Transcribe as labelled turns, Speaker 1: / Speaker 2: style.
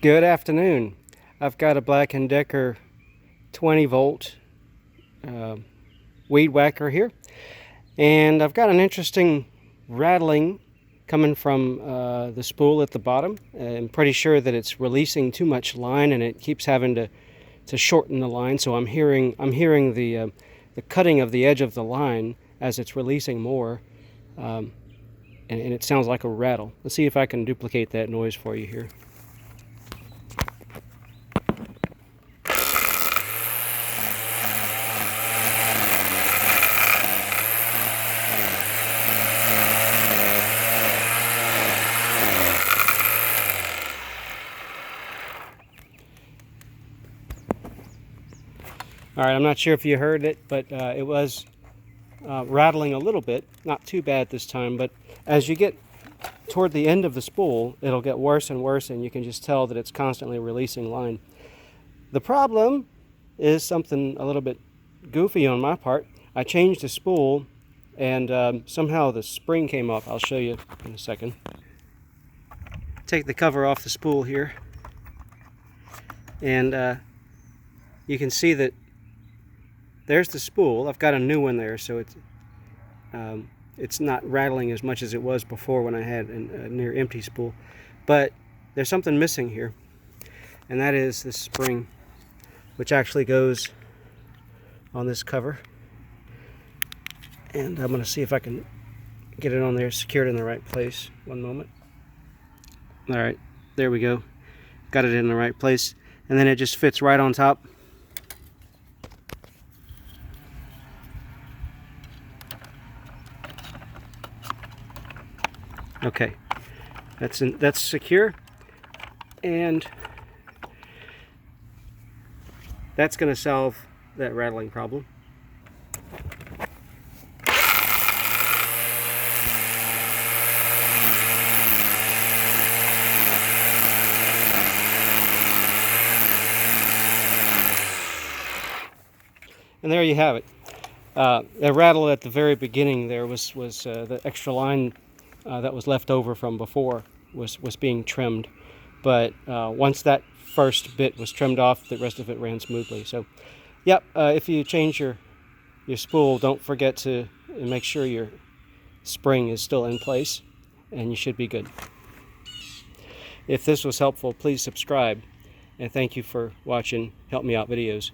Speaker 1: Good afternoon. I've got a Black & Decker 20 volt weed whacker here, and I've got an interesting rattling coming from the spool at the bottom. I'm pretty sure that it's releasing too much line and it keeps having to shorten the line, so I'm hearing the cutting of the edge of the line as it's releasing more, and it sounds like a rattle. Let's see if I can duplicate that noise for you here. All right, I'm not sure if you heard it, but it was rattling a little bit. Not too bad this time, but as you get toward the end of the spool, it'll get worse and worse, and you can just tell that it's constantly releasing line. The problem is something a little bit goofy on my part. I changed the spool, and somehow the spring came off. I'll show you in a second. Take the cover off the spool here, and you can see that there's the spool. I've got a new one there, so it's not rattling as much as it was before when I had a near empty spool. But there's something missing here, and that is this spring, which actually goes on this cover. And I'm going to see if I can get it on there, secured in the right place. One moment. All right, there we go. Got it in the right place, and then it just fits right on top. Okay, that's secure, and that's going to solve that rattling problem. And there you have it. The rattle at the very beginning there was the extra line that was left over from before was being trimmed, but once that first bit was trimmed off, the rest of it ran smoothly. So yep, if you change your spool, don't forget to make sure your spring is still in place, and you should be good. If this was helpful, please subscribe, and thank you for watching Help Me Out videos.